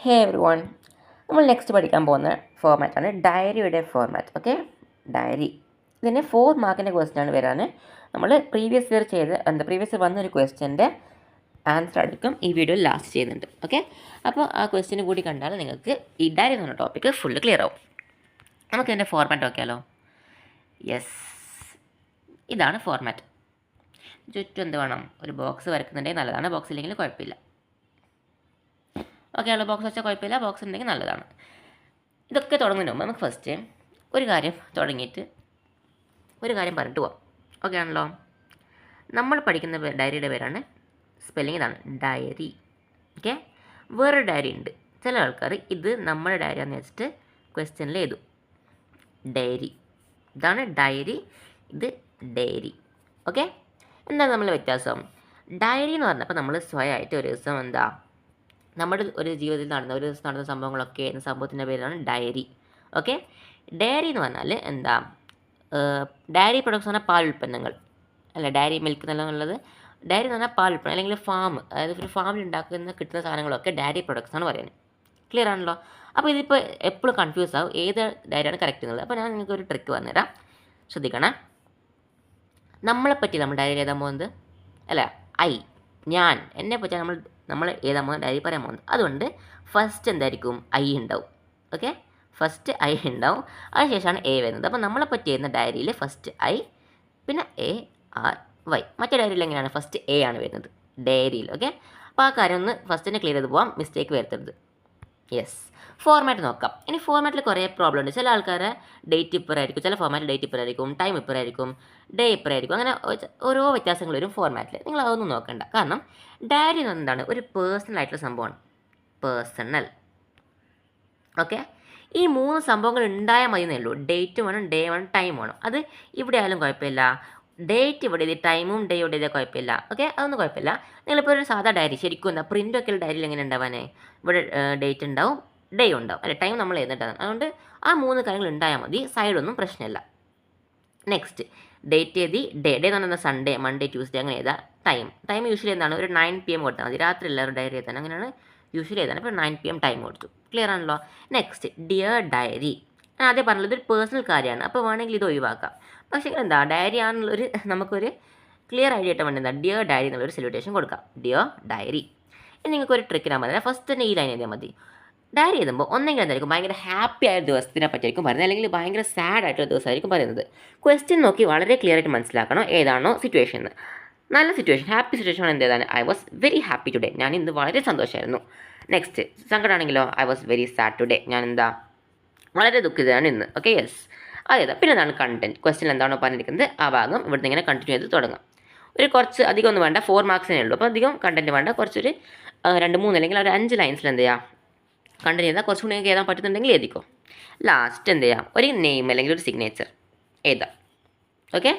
ഹേ every one, നമ്മൾ next പഠിക്കാൻ പോകുന്ന ഫോർമാറ്റാണ് ഡയറിയുടെ ഫോർമാറ്റ്. ഓക്കെ, ഡയറി ഇതിന് 4 മാർക്കിൻ്റെ ക്വസ്റ്റ്യനാണ് വരാൻ. നമ്മൾ പ്രീവിയസ് ഇയർ വന്നൊരു ക്വസ്റ്റ്യൻ്റെ ആൻസർ ആയിരിക്കും ഈ വീഡിയോയിൽ ലാസ്റ്റ് ചെയ്യുന്നുണ്ട്. ഓക്കെ, അപ്പോൾ ആ ക്വസ്റ്റ്യന് കൂടി കണ്ടാൽ നിങ്ങൾക്ക് ഈ ഡയറി എന്ന് പറഞ്ഞ ടോപ്പിക്ക് ഫുള്ള് ക്ലിയർ ആവും. നമുക്ക് ഇതിൻ്റെ ഫോർമാറ്റ് നോക്കിയാലോ? യെസ്, ഇതാണ് ഫോർമാറ്റ്. ചുറ്റും എന്ത് വേണം? ഒരു ബോക്സ് വരയ്ക്കുന്നുണ്ടെങ്കിൽ നല്ലതാണ്, ബോക്സ് ഇല്ലെങ്കിൽ കുഴപ്പമില്ല. ഓക്കെ ആണല്ലോ, ബോക്സ് വെച്ചാൽ കുഴപ്പമില്ല, ബോക്സ് ഉണ്ടെങ്കിൽ നല്ലതാണ്. ഇതൊക്കെ തുടങ്ങുന്നതിന് മുമ്പ് നമുക്ക് ഫസ്റ്റ് ഒരു കാര്യം പറഞ്ഞിട്ട് പോവാം. ഓക്കെ ആണല്ലോ, നമ്മൾ പഠിക്കുന്ന ഡയറിയുടെ പേരാണ്, സ്പെല്ലിംഗ് ഇതാണ്, ഡയറി. ഓക്കെ, വേറൊരു ഡയറി ഉണ്ട്. ചില ആൾക്കാർ ഇത് നമ്മുടെ ഡയറിയാന്ന് വെച്ചിട്ട് ക്വസ്റ്റ്യനിൽ എഴുതും. ഡയറി, ഇതാണ് ഡയറി, ഇത് ഡയറി. ഓക്കെ, എന്താണ് നമ്മൾ വ്യത്യാസം? ഡയറി എന്ന് പറഞ്ഞപ്പോൾ നമ്മൾ സ്വയമായിട്ട് ഒരു ദിവസം നമ്മുടെ ഒരു ജീവിതത്തിൽ നടന്ന സംഭവങ്ങളൊക്കെ എന്ന സംഭവത്തിൻ്റെ പേരാണ് ഡയറി. ഓക്കെ, ഡയറി എന്ന് പറഞ്ഞാൽ ഡയറി പ്രൊഡക്ട്സ് പറഞ്ഞാൽ പാൽ ഉൽപ്പന്നങ്ങൾ, അല്ല ഡയറി മിൽക്ക് എന്നുള്ളത്. ഡയറി എന്ന് പറഞ്ഞാൽ പാൽ ഉൽപ്പന്നം, അല്ലെങ്കിൽ ഫാം, അതായത് ഒരു ഫാമിൽ കിട്ടുന്ന സാധനങ്ങളൊക്കെ ഡയറി പ്രൊഡക്ട്സ് ആണ് പറയുന്നത്. ക്ലിയർ ആണല്ലോ? അപ്പോൾ ഇതിപ്പോൾ എപ്പോഴും കൺഫ്യൂസ് ആവും ഏത് ഡയറിയാണ് കറക്റ്റ് എന്നുള്ളത്. അപ്പോൾ ഞാൻ നിങ്ങൾക്ക് ഒരു ട്രിക്ക് പറഞ്ഞുതരാം, ശ്രദ്ധിക്കണം. നമ്മളെപ്പറ്റി നമ്മൾ ഡയറി എഴുതാൻ പോകുന്നത്, അല്ല ഞാൻ എന്നെ പറ്റിയാണ് നമ്മൾ എഴുതാൻ പോകുന്ന ഡയറി പറയാൻ പോകുന്നത്. അതുകൊണ്ട് ഫസ്റ്റ് എന്തായിരിക്കും? ഐ ഉണ്ടാവും. ഓക്കെ, ഫസ്റ്റ് ഐ ഉണ്ടാവും, അതിനുശേഷമാണ് എ വരുന്നത്. അപ്പോൾ നമ്മളെപ്പറ്റി എഴുതുന്ന ഡയറിയിൽ ഫസ്റ്റ് ഐ, പിന്നെ ARY. മറ്റേ ഡയറിയിൽ എങ്ങനെയാണ്? ഫസ്റ്റ് എ ആണ് വരുന്നത് ഡയറിയിൽ. ഓക്കെ, അപ്പോൾ ആ കാര്യം ഒന്ന് ഫസ്റ്റ് തന്നെ ക്ലിയർ ചെയ്ത് പോകാം, മിസ്റ്റേക്ക് വരുത്തരുത്. യെസ്, ഫോർമാറ്റ് നോക്കാം. ഇനി ഫോർമാറ്റിൽ കുറേ പ്രോബ്ലം ഉണ്ട്. ചില ആൾക്കാരെ ഡേറ്റ് ഇപ്പറായിരിക്കും, ചില ഫോർമാറ്റിൽ ഡേറ്റ് ഇപ്പറായിരിക്കും, ടൈം ഇപ്പറായിരിക്കും, ഡേ ഇപ്പറായിരിക്കും, അങ്ങനെ ഓരോ വ്യത്യാസങ്ങൾ വരും ഫോർമാറ്റിൽ. നിങ്ങൾ അതൊന്നും നോക്കണ്ട, കാരണം ഡയറി എന്താണ്? ഒരു പേഴ്സണൽ ആയിട്ടുള്ള സംഭവമാണ്, പേഴ്സണൽ. ഓക്കെ, ഈ 3 സംഭവങ്ങൾ ഉണ്ടായാൽ മതി എന്നേ ഉള്ളൂ. ഡേറ്റ് വേണം, ഡേ വേണം, ടൈം വേണം. അത് ഇവിടെ ആയാലും കുഴപ്പമില്ല, ഡേറ്റ് ഇവിടെ ചെയ്ത് ടൈമും ഡേ ഇവിടെ ചെയ്താൽ കുഴപ്പമില്ല. ഓക്കെ, അതൊന്നും കുഴപ്പമില്ല. നിങ്ങളിപ്പോൾ ഒരു സാധാ ഡയറി ശരിക്കും പ്രിൻ്റൊക്കെ ഡയറിയിൽ എങ്ങനെ ഉണ്ടാവാനേ? ഇവിടെ ഡേറ്റ് ഉണ്ടാവും, ഡേ ഉണ്ടാവും, അല്ലെ ടൈം നമ്മൾ എഴുതിയിട്ടാണ്. അതുകൊണ്ട് ആ 3 കാര്യങ്ങൾ ഉണ്ടായാൽ മതി, സൈഡൊന്നും പ്രശ്നമില്ല. നെക്സ്റ്റ്, ഡേറ്റ് എഴുതി, ഡേ എന്ന് പറഞ്ഞാൽ സൺഡേ, മൺഡേ, ട്യൂസ്ഡേ അങ്ങനെ എഴുതാം. ടൈം യൂഷ്വലി എന്താണ്? ഒരു 9 PM കൊടുത്താൽ മതി, രാത്രി എല്ലാവരും ഡയറി എഴുതാൻ, അങ്ങനെയാണ് യൂഷ്വലി എഴുതാൻ. അപ്പോൾ 9 PM ടൈം കൊടുത്തു. ക്ലിയർ ആണല്ലോ? Next, dear diary. ഞാൻ ആദ്യം പറഞ്ഞത് ഒരു പേഴ്സണൽ കാര്യമാണ്, അപ്പോൾ വേണമെങ്കിൽ ഇത് ഒഴിവാക്കാം. പക്ഷേ ഡയറി ആണെന്നുള്ളൊരു നമുക്കൊരു ക്ലിയർ ഐഡിയ ആയിട്ട് വേണ്ടി ഡിയർ ഡയറി എന്നുള്ളൊരു സല്യൂട്ടേഷൻ കൊടുക്കാം, ഡിയർ ഡയറി. ഇനി നിങ്ങൾക്കൊരു ട്രിക്ക് ഞാൻ പറഞ്ഞാൽ ഫസ്റ്റ് തന്നെ ഈ ലൈൻ എഴുതിയാൽ മതി. ഡയറി എഴുതുമ്പോൾ ഒന്നെങ്കിൽ എന്തായിരിക്കും? ഭയങ്കര ഹാപ്പി ആയ ദിവസത്തിനെ പറ്റിയായിരിക്കും പറയുന്നത്, അല്ലെങ്കിൽ ഭയങ്കര സാഡ് ആയിട്ടുള്ള ദിവസമായിരിക്കും പറയുന്നത്. ക്വസ്റ്റ്യൻ നോക്കി വളരെ ക്ലിയർ ആയിട്ട് മനസ്സിലാക്കണം ഏതാണോ സിറ്റുവേഷൻ എന്ന്. നല്ല സിറ്റുവേഷൻ, ഹാപ്പി സിറ്റുവേഷൻ ആണ് എന്താണ്? I was very happy today, ഞാൻ ഇന്ന് വളരെ സന്തോഷമായിരുന്നു. നെക്സ്റ്റ്, സങ്കടമാണെങ്കിലോ? I was very sad today, ഞാൻ വളരെ ദുഃഖിതയാണ് ഇന്ന്. ഓക്കെ, യെസ്, അതേതാ. പിന്നെ എന്താണ് കണ്ടൻറ്റ്? ക്വസ്റ്റ്യൻ എന്താണോ പറഞ്ഞിരിക്കുന്നത് ആ ഭാഗം ഇവിടുന്ന് ഇങ്ങനെ കണ്ടിന്യൂ ചെയ്ത് തുടങ്ങാം. കുറച്ച് അധികം ഒന്നും വേണ്ട, 4 മാർക്സിനേ ഉള്ളൂ, അപ്പോൾ അധികം കണ്ടൻറ്റ് വേണ്ട. കുറച്ചൊരു 2-3 അല്ലെങ്കിൽ ഒരു 5 ലൈൻസിൽ എന്ത് ചെയ്യുക? കണ്ടൻറ്റ് ചെയ്താൽ കുറച്ചുകൂടി നിങ്ങൾക്ക് എഴുതാൻ പറ്റുന്നുണ്ടെങ്കിൽ എഴുതിക്കോ. ലാസ്റ്റ് എന്ത് ചെയ്യാം? ഒരു നെയിം അല്ലെങ്കിൽ ഒരു സിഗ്നേച്ചർ എഴുതാം. ഓക്കെ,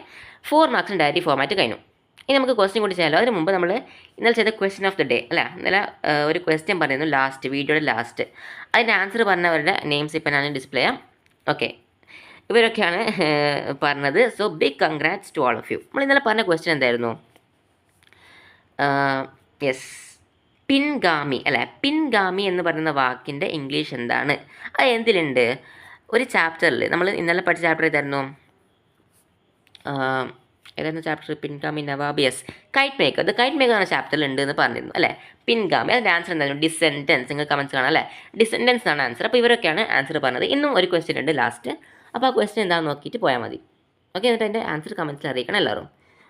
4 മാർക്സിന് ഡയറി ഫോർമാറ്റ് കഴിഞ്ഞു. ഇനി നമുക്ക് ക്വസ്റ്റ്യൻ കൂടി ചെയ്യാമല്ലോ. അതിന് മുമ്പ് നമ്മൾ ഇന്നലെ ചെയ്ത ക്വസ്റ്റ്യൻ ഓഫ് ദി ഡേ, അല്ലേ? ഇന്നലെ ഒരു ക്വസ്റ്റ്യൻ പറയുന്നു വീഡിയോയുടെ ലാസ്റ്റ്. അതിൻ്റെ ആൻസർ പറഞ്ഞവരുടെ നെയിംസ് ഇപ്പം ഞാൻ ഡിസ്പ്ലേ ചെയ്യാം. ഓക്കെ, ഇവരൊക്കെയാണ് പറഞ്ഞത്. So big congrats to all of you. നമ്മൾ ഇന്നലെ പറഞ്ഞ ക്വസ്റ്റ്യൻ എന്തായിരുന്നു? യെസ്, പിൻഗാമി, അല്ലേ? പിൻഗാമി എന്ന് പറയുന്ന വാക്കിൻ്റെ ഇംഗ്ലീഷ് എന്താണ്? അത് എന്തിലുണ്ട്? ഒരു ചാപ്റ്ററിൽ നമ്മൾ ഇന്നലെ പഠിച്ച ചാപ്റ്റർ ഏതായിരുന്നു? ഏതായിരുന്നു ചാപ്റ്റർ? പിൻഗാമി Nawab. Yes, KITE maker. The KITE maker എന്ന ചാപ്റ്ററിൽ ഉണ്ട് എന്ന് പറഞ്ഞിരുന്നു, അല്ലേ? പിൻഗാമി, അതിൻ്റെ ആൻസർ എന്തായിരുന്നു? ഡിസെൻഡൻസ്. നിങ്ങൾ കമൻസ് കാണാം, അല്ലേ? ഡിസെൻഡൻസ് ആണ് ആൻസർ. അപ്പോൾ ഇവരൊക്കെയാണ് ആൻസർ പറഞ്ഞത്. ഇന്നും ഒരു ക്വസ്റ്റ്യൻ ഉണ്ട് ലാസ്റ്റ്, അപ്പോൾ ആ ക്വസ്റ്റ്യൻ എന്താണെന്ന് നോക്കിയിട്ട് പോയാൽ മതി. ഓക്കെ, എന്നിട്ട് അതിൻ്റെ ആൻസർ കമൻസിൽ അറിയിക്കണം എല്ലാവരും.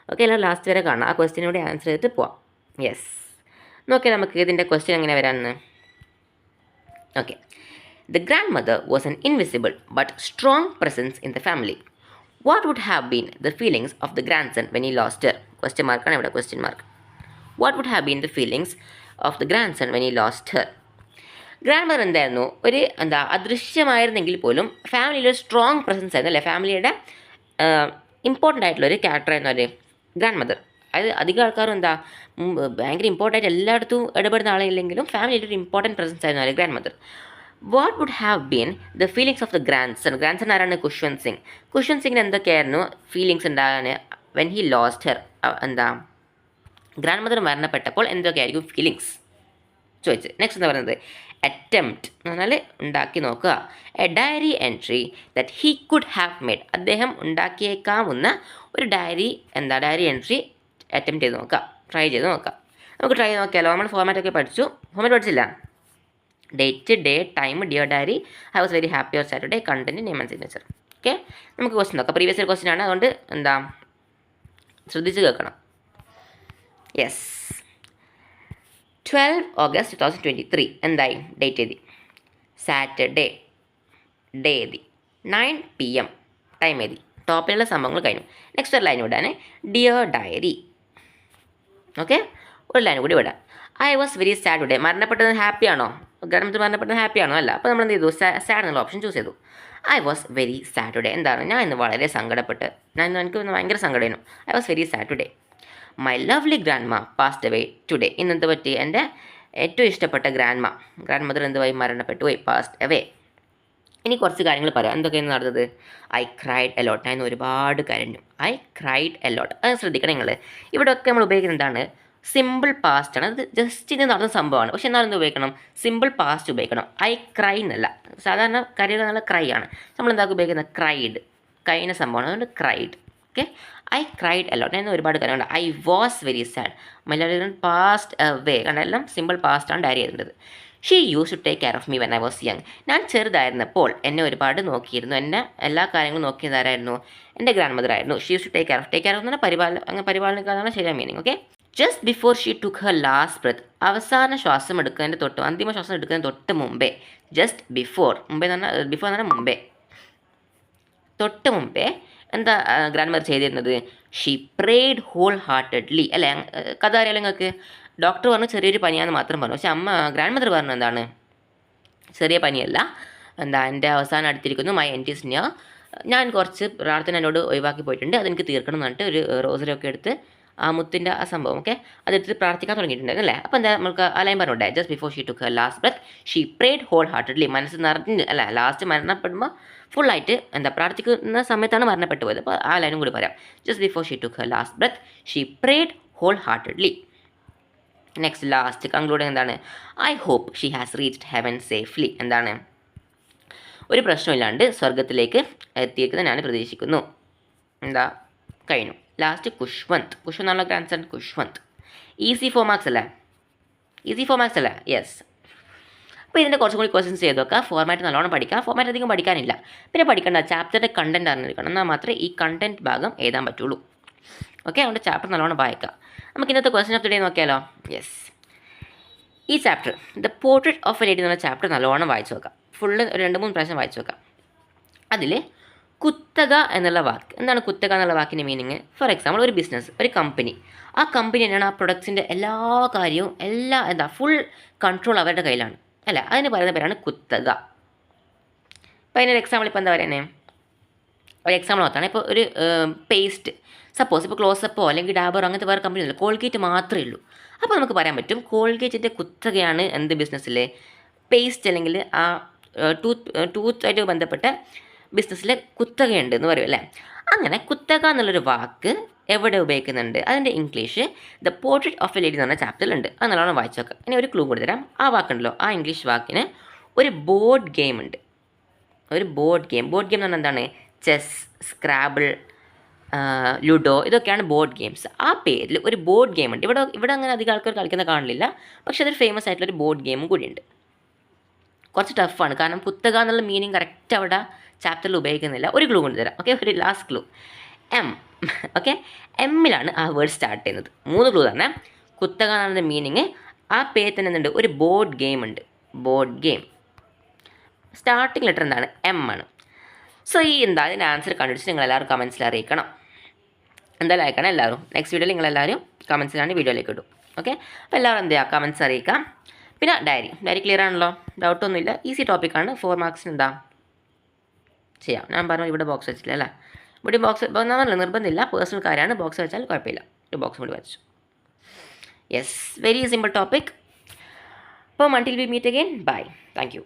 ഓക്കെ, എല്ലാവരും ലാസ്റ്റ് വരെ കാണാം, ആ ക്വസ്റ്റ്യനോടെ ആൻസർ ചെയ്തിട്ട് പോവാം. യെസ്, നോക്കിയാൽ നമുക്ക് ഇതിൻ്റെ ക്വസ്റ്റ്യൻ എങ്ങനെ വരാമെന്ന്. Okay, the grand mother was an invisible but strong presence in the family. What would have been the feelings of the grand son when he lost her? Question മാർക്കാണ് ഇവിടെ, question mark. What would have been the feelings of the grand son when he lost her? Grand mother എന്തായിരുന്നു? അദൃശ്യമായിരുന്നെങ്കിൽ പോലും ഫാമിലിയിൽ strong presence ആയിരുന്നു, അല്ലേ? ഫാമിലിയുടെ important ആയിട്ടുള്ളൊരു ക്യാരക്ടറായിരുന്നു അവർ, ഗ്രാൻഡ് മദർ. അതായത് അധികം ആൾക്കാരും ഭയങ്കര ഇമ്പോർട്ടൻ്റ് ആയിട്ട് എല്ലായിടത്തും ഇടപെടുന്ന ആളില്ലെങ്കിലും ഫാമിലിയുടെ ഒരു ഇമ്പോർട്ടൻറ്റ് പ്രസൻസ് ആയിരുന്നു അവർ, grand mother. What would have been the feelings of the grand son? Grand son ആരാണ്? ഖുഷ്വന്ത് സിംഗ്. ഖുഷ്വന്ത് സിംഗിന് എന്തൊക്കെയായിരുന്നു ഫീലിങ്സ് ഉണ്ടാകാൻ when he lost her? Grand mother മരണപ്പെട്ടപ്പോൾ എന്തൊക്കെയായിരിക്കും ഫീലിങ്സ് ചോദിച്ച്. നെക്സ്റ്റ് എന്താ പറയുന്നത്? അറ്റംപ്റ്റ് എന്ന് പറഞ്ഞാൽ ഉണ്ടാക്കി നോക്കുക. A diary entry that he could have made, അദ്ദേഹം ഉണ്ടാക്കിയേക്കാവുന്ന ഒരു ഡയറി എൻട്രി അറ്റംപ്റ്റ് ചെയ്ത് നോക്കുക, ട്രൈ ചെയ്ത് നോക്കുക. നമുക്ക് ട്രൈ ചെയ്ത് നോക്കിയാലോ. നമ്മൾ ഫോമാറ്റൊക്കെ പഠിച്ചു. ഫോമാറ്റ് പഠിച്ചില്ല? Date, day, time, dear diary, I was very happy or Saturday, content, name and signature. Okay, നമുക്ക് ക്വസ്റ്റ്യൻ നോക്കാം. പ്രീവിയസ് ഇയർ ക്വസ്റ്റ്യൻ ആണ്, അതുകൊണ്ട് ശ്രദ്ധിച്ച് കേൾക്കണം. യെസ്, 12 August 2023 എന്തായി? ഡേറ്റ് എഴുതി. സാറ്റർഡേ ഡേ എഴുതി. 9 PM ടൈം എഴുതി. ടോപ്പിലുള്ള സംഭവങ്ങൾ കഴിഞ്ഞു. നെക്സ്റ്റ് ഒരു ലൈൻ വിടാൻ, ഡിയർ ഡയറി. ഓക്കെ, ഒരു ലൈൻ കൂടി വിടാം. I was very sad today. മരണപ്പെട്ടത് ഹാപ്പി ആണോ? ഗവൺമെൻറ് മരണപ്പെട്ടത് ഹാപ്പി ആണോ? അല്ല. അപ്പോൾ നമ്മൾ എന്ത് ചെയ്തു? സാഡ് എന്നുള്ള ഓപ്ഷൻ ചൂസ് ചെയ്തു. I was very sad today. എന്താണ്? ഞാൻ ഇന്ന് വളരെ സങ്കടപ്പെട്ട്, എനിക്ക് ഇന്ന് ഭയങ്കര സങ്കടമായിരുന്നു. I was very sad today. My lovely grand ma passed away today. ഇന്നെന്ത് പറ്റി? എൻ്റെ ഏറ്റവും ഇഷ്ടപ്പെട്ട ഗ്രാൻഡ് മദർ എന്തുവായി? മരണപ്പെട്ടു പോയി. Passed away. ഇനി കുറച്ച് കാര്യങ്ങൾ പറയാം. എന്തൊക്കെയാണ് നടന്നത്? I cried a lot. ഞാൻ ഇന്ന് ഒരുപാട് കരഞ്ഞു. I cried a lot. അത് ശ്രദ്ധിക്കണം നിങ്ങൾ. ഇവിടെയൊക്കെ നമ്മൾ ഉപയോഗിക്കുന്നത് എന്താണ്? സിമ്പിൾ പാസ്റ്റ് ആണ്. അത് ജസ്റ്റ് ഇത് നടന്ന സംഭവമാണ്. പക്ഷെ എന്നാലും എന്ത് ഉപയോഗിക്കണം? സിമ്പിൾ പാസ്റ്റ് ഉപയോഗിക്കണം. ഐ ക്രൈ എന്നല്ല. സാധാരണ കരയുക എന്നുള്ള ക്രൈ ആണ്. നമ്മൾ എന്താ ഉപയോഗിക്കുന്നത്? ക്രൈഡ്. കഴിഞ്ഞ സംഭവമാണ്. അതുകൊണ്ട് cried. Okay, I cried a lot. ഞാൻ ഒരുപാട് കാര്യമുണ്ട്. I was very sad. Malayalam passed away. കാരണം എല്ലാം സിമ്പിൾ പാസ്റ്റ് ആണ് ഡയറി ചെയ്തിട്ടുള്ളത്. She used to take care of me when I was young. ഞാൻ ചെറുതായിരുന്നപ്പോൾ എന്നെ ഒരുപാട് നോക്കിയിരുന്നു. എന്നെ എല്ലാ കാര്യങ്ങളും നോക്കിയതാരായിരുന്നു? എൻ്റെ ഗ്രാൻഡ് മദർ ആയിരുന്നു. She used to take care of. Take care of എന്ന് പറഞ്ഞാൽ അങ്ങനെ പരിപാലനിക്കുക എന്നാണ് ശരിയായ meaning. Okay, just before she took her last breath. അവസാന ശ്വാസം എടുക്കുന്നതിൻ്റെ അന്തിമ ശ്വാസം എടുക്കുന്നതിന് തൊട്ട് മുമ്പേ. Just before. മുമ്പേ എന്ന് പറഞ്ഞാൽ ബിഫോർ എന്ന് പറഞ്ഞാൽ മുമ്പേ. തൊട്ട് മുമ്പേ എന്താ ഗ്രാൻഡ് മദർ ചെയ്തിരുന്നത്? She prayed whole heartedly. അല്ലേ? കഥ അറിയാലോ നിങ്ങൾക്ക്. ഡോക്ടർ പറഞ്ഞു ചെറിയൊരു പനിയാണെന്ന് മാത്രം പറഞ്ഞു. പക്ഷെ ഗ്രാൻഡ് മദർ പറഞ്ഞു എന്താണ്? ചെറിയ പനിയല്ല, എൻ്റെ അവസാനം അടുത്തിരിക്കുന്നു. My end is near. ഞാൻ കുറച്ച് പ്രാർത്ഥന എന്നോട് ഒഴിവാക്കി പോയിട്ടുണ്ട്, അതെനിക്ക് തീർക്കണം എന്ന് പറഞ്ഞിട്ട് ഒരു റോസറിയൊക്കെ എടുത്ത് ആ മുത്തിൻ്റെ ആ സംഭവം ഒക്കെ അതെടുത്ത് പ്രാർത്ഥിക്കാൻ തുടങ്ങിയിട്ടുണ്ടായിരുന്നു അല്ലേ? അപ്പോൾ എന്താ നമുക്ക് ആ ലൈൻ പറഞ്ഞോട്ടെ? Just before she took her last breath she prayed whole heartedly. മനസ്സ് നിറഞ്ഞ് അല്ല, ലാസ്റ്റ് മരണപ്പെടുമ്പോൾ ഫുള്ളായിട്ട് പ്രാർത്ഥിക്കുന്ന സമയത്താണ് മരണപ്പെട്ടു പോയത്. അപ്പോൾ ആ ലൈനും കൂടി പറയാം. Just before she took her last breath she prayed whole heartedly. Next last conclude എന്താണ്? I hope she has reached heaven safely. എന്താണ്? ഒരു പ്രശ്നമില്ലാണ്ട് സ്വർഗത്തിലേക്ക് എത്തിയിരിക്കുന്നത് ഞാൻ പ്രതീക്ഷിക്കുന്നു. കഴിഞ്ഞു. ലാസ്റ്റ് കുഷ്വന്ത്. എന്നുള്ള grand son Khushwant. Easy 4 marks അല്ലേ? യെസ്. അപ്പോൾ ഇതിൻ്റെ കുറച്ചും കൂടി ക്വസ്റ്റ്യൻസ് ചെയ്ത് നോക്കുക. ഫോർമാറ്റ് നല്ലോണം പഠിക്കുക. ഫോർമാറ്റ് അധികം പഠിക്കാനില്ല. പിന്നെ പഠിക്കേണ്ട ചാപ്റ്ററിൻ്റെ കണ്ടൻറ്റ് അറിഞ്ഞിരിക്കണം. എന്നാൽ മാത്രമേ ഈ കണ്ടൻറ്റ് ഭാഗം എഴുതാൻ പറ്റുള്ളൂ. ഓക്കെ, അതുകൊണ്ട് ചാപ്റ്റർ നല്ലോണം വായിക്കുക. നമുക്ക് ഇന്നത്തെ ക്വസ്റ്റ്യൻ ഓഫ് ദി ഡേ നോക്കിയാലോ? യെസ്, ഈ chapter the portrait of A lady എന്നുള്ള ചാപ്റ്റർ നല്ലോണം വായിച്ചു നോക്കാം. ഫുള്ള് ഒരു 2-3 പ്രാവശ്യം വായിച്ചു നോക്കാം. അതിൽ കുത്തക എന്നുള്ള വാക്ക് എന്താണ്? കുത്തക എന്നുള്ള വാക്കിൻ്റെ മീനിങ്, ഫോർ എക്സാമ്പിൾ ഒരു ബിസിനസ്, ഒരു കമ്പനി. ആ കമ്പനി തന്നെയാണ് ആ പ്രൊഡക്ട്സിൻ്റെ എല്ലാ കാര്യവും ഫുൾ കൺട്രോൾ അവരുടെ കയ്യിലാണ് അല്ല, അതിന് പറയുന്ന പേരാണ് കുത്തക. ഇപ്പോൾ അതിനൊരു എക്സാമ്പിൾ ഇപ്പോൾ എന്താ പറയുന്നത്? ഒരു എക്സാമ്പിൾ നോത്താണ്. ഇപ്പോൾ ഒരു പേസ്റ്റ്, സപ്പോസ് ഇപ്പോൾ ക്ലോസപ്പോ അല്ലെങ്കിൽ ഡാബറോ അങ്ങനത്തെ വേറെ കമ്പനി ഒന്നുമില്ല, കോൾഗേറ്റ് മാത്രമേ ഉള്ളൂ. അപ്പോൾ നമുക്ക് പറയാൻ പറ്റും കോൾഗേറ്റിൻ്റെ കുത്തകയാണ് എന്ത് ബിസിനസ്സിൽ? പേസ്റ്റ് അല്ലെങ്കിൽ ആ ടൂത്തായിട്ട് ബന്ധപ്പെട്ട ബിസിനസ്സിൽ കുത്തകയുണ്ട് എന്ന് പറയും അല്ലേ? അങ്ങനെ കുത്തക എന്നുള്ളൊരു വാക്ക് എവിടെ ഉപയോഗിക്കുന്നുണ്ട്? അതിൻ്റെ English the portrait of A lady എന്ന് പറഞ്ഞ ചാപ്റ്ററിലുണ്ട്. അത് നല്ലോണം വായിച്ചു നോക്കാം. ഇനി ഒരു ക്ലൂ കൂടി തരാം. ആ വാക്കുണ്ടല്ലോ, ആ ഇംഗ്ലീഷ് വാക്കിന് ഒരു ബോർഡ് ഗെയിം ഉണ്ട്. ഒരു ബോർഡ് ഗെയിം എന്ന് പറഞ്ഞാൽ എന്താണ്? ചെസ്, സ്ക്രാബിൾ, ലുഡോ, ഇതൊക്കെയാണ് ബോർഡ് ഗെയിംസ്. ആ പേരിൽ ഒരു ബോർഡ് ഗെയിം ഉണ്ട്. ഇവിടെ അങ്ങനെ അധികം ആൾക്കാർ കളിക്കുന്ന കാണില്ല. പക്ഷേ അതൊരു ഫേമസ് ആയിട്ടുള്ളൊരു ബോർഡ് ഗെയിമും കൂടിയുണ്ട്. കുറച്ച് ടഫാണ്, കാരണം കുത്തക എന്നുള്ള മീനിങ് കറക്റ്റ് അവിടെ ചാപ്റ്ററിൽ ഉപയോഗിക്കുന്നില്ല. ഒരു ക്ലൂ കൊണ്ടുതരാം. ഓക്കെ, ഒരു ലാസ്റ്റ് ക്ലൂ എം. ഓക്കെ, എമ്മിലാണ് ആ വേർഡ് സ്റ്റാർട്ട് ചെയ്യുന്നത്. 3 ക്ലൂ തന്നെ. കുത്തക എന്നുള്ള മീനിങ്, ആ പേര് തന്നെ എന്തുണ്ട്? ഒരു ബോർഡ് ഗെയിം ഉണ്ട്. Board game. സ്റ്റാർട്ടിങ് ലെറ്റർ എന്താണ്? എം ആണ്. സോ ഇതിൻ്റെ ആൻസർ കണ്ടുപിടിച്ച് നിങ്ങളെല്ലാവരും കമൻസിൽ അറിയിക്കണം. എന്തായാലും അയക്കണം എല്ലാവരും. നെക്സ്റ്റ് വീഡിയോയിൽ നിങ്ങളെല്ലാവരും കമൻസിലാണ് വീഡിയോയിലേക്ക് ഇടും. ഓക്കെ, അപ്പോൾ എല്ലാവരും എന്ത് ചെയ്യുക? കമൻസ് അറിയിക്കാം. പിന്നെ ഡയറി ക്ലിയർ ആണല്ലോ? ഡൗട്ടൊന്നുമില്ല. ഈസി ടോപ്പിക്കാണ്. 4 മാർക്സിന് ചെയ്യാം. ഞാൻ പറഞ്ഞു ഇവിടെ ബോക്സ് വെച്ചില്ല അല്ലേ? ഇവിടെ ബോക്സ് നിർബന്ധമില്ല, പേഴ്സണൽ കാര്യമാണ്. ബോക്സ് വെച്ചാൽ കുഴപ്പമില്ല. ഒരു ബോക്സ് കൂടി വെച്ചു. Yes, very simple topic. അപ്പോൾ until we meet again, bye. Thank you.